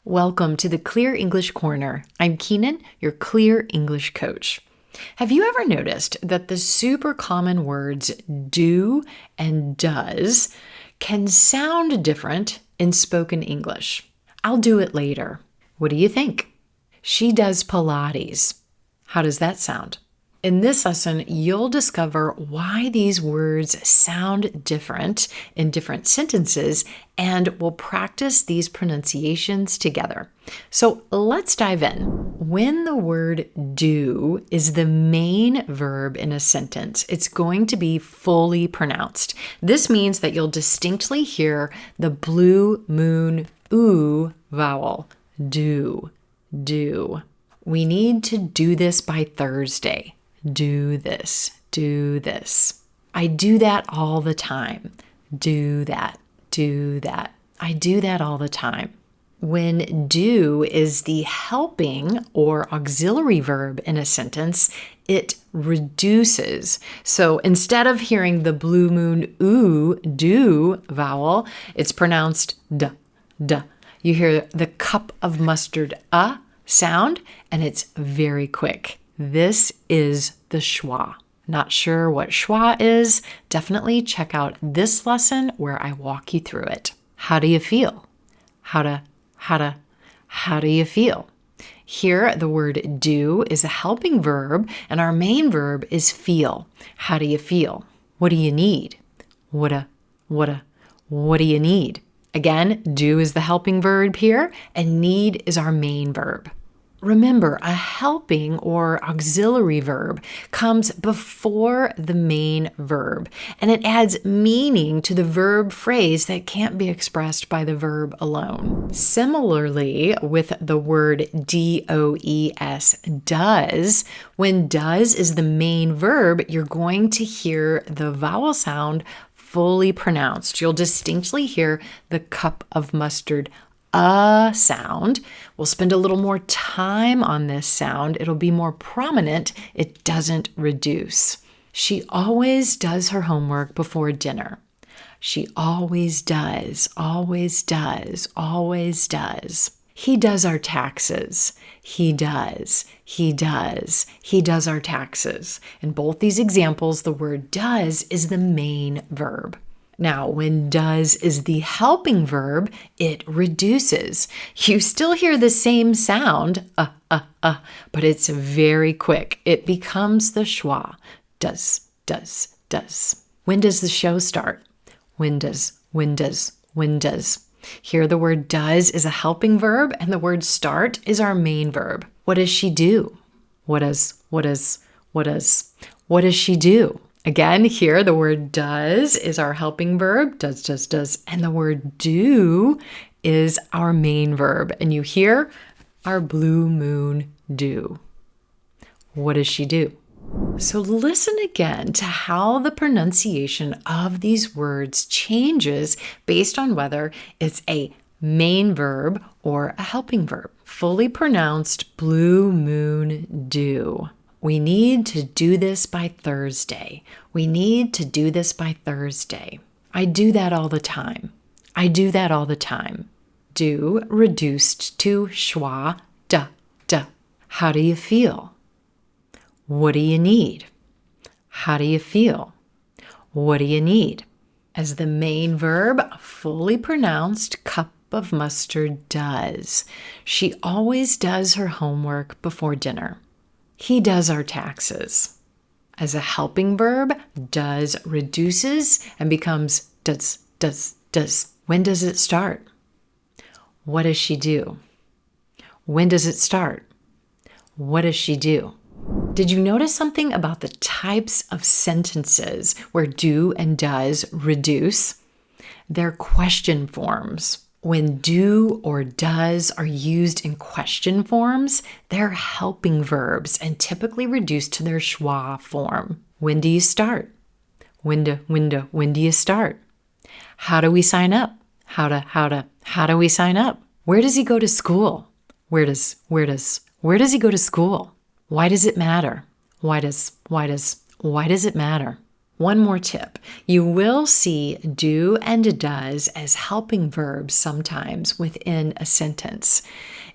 Welcome to the Clear English Corner. I'm Keenyn, your Clear English coach. Have you ever noticed that the super common words do and does can sound different in spoken English? I'll do it later. What do you think? She does Pilates. How does that sound? In this lesson, you'll discover why these words sound different in different sentences, and we'll practice these pronunciations together. So let's dive in. When the word do is the main verb in a sentence, it's going to be fully pronounced. This means that you'll distinctly hear the blue moon ooh vowel. Do. We need to do this by Thursday. Do this. I do that all the time. Do that. I do that all the time. When do is the helping or auxiliary verb in a sentence, it reduces. So instead of hearing the blue moon ooh, do vowel, it's pronounced duh. You hear the cup of mustard sound, and it's very quick. This is the schwa. Not sure what schwa is? Definitely check out this lesson where I walk you through it. How do you feel? How do you feel? Here, the word do is a helping verb, and our main verb is feel. How do you feel? What do you need? What do you need? Again, do is the helping verb here, and need is our main verb. Remember, a helping or auxiliary verb comes before the main verb, and it adds meaning to the verb phrase that can't be expressed by the verb alone. Similarly, with the word does, does, when does is the main verb, you're going to hear the vowel sound fully pronounced. You'll distinctly hear the cup of mustard sound. We'll spend a little more time on this sound. It'll be more prominent. It doesn't reduce. She always does her homework before dinner. She always does. He does our taxes. He does our taxes. In both these examples, the word does is the main verb. Now, when does is the helping verb, it reduces. You still hear the same sound, but it's very quick. It becomes the schwa. Does. When does the show start? When does. Here, the word does is a helping verb, and the word start is our main verb. What does she do? What does she do? Again, here the word does is our helping verb, does, and the word do is our main verb. And you hear our blue moon do. What does she do? So listen again to how the pronunciation of these words changes based on whether it's a main verb or a helping verb. Fully pronounced blue moon do. We need to do this by Thursday. I do that all the time. Do reduced to schwa, duh. How do you feel? What do you need? How do you feel? What do you need? As the main verb, fully pronounced cup of mustard does. She always does her homework before dinner. He does our taxes. As a helping verb, does reduces and becomes does. When does it start? What does she do? When does it start? What does she do? Did you notice something about the types of sentences where do and does reduce? They're question forms. When do or does are used in question forms, they're helping verbs and typically reduced to their schwa form. When do you start? When do you start? How do we sign up? How do we sign up? Where does he go to school? Where does he go to school? Why does it matter? Why does it matter? One more tip. You will see do and does as helping verbs sometimes within a sentence.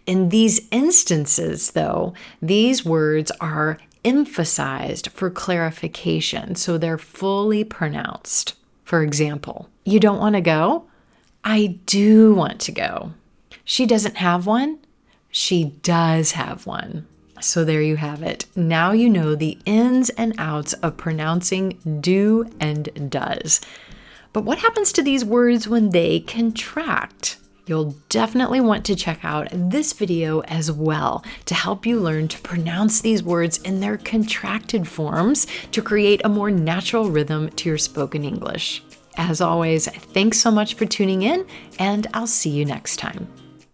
In these instances, though, these words are emphasized for clarification, so they're fully pronounced. For example, you don't want to go? I do want to go. She doesn't have one? She does have one. So there you have it. Now you know the ins and outs of pronouncing do and does. But what happens to these words when they contract? You'll definitely want to check out this video as well to help you learn to pronounce these words in their contracted forms to create a more natural rhythm to your spoken English. As always, thanks so much for tuning in, and I'll see you next time.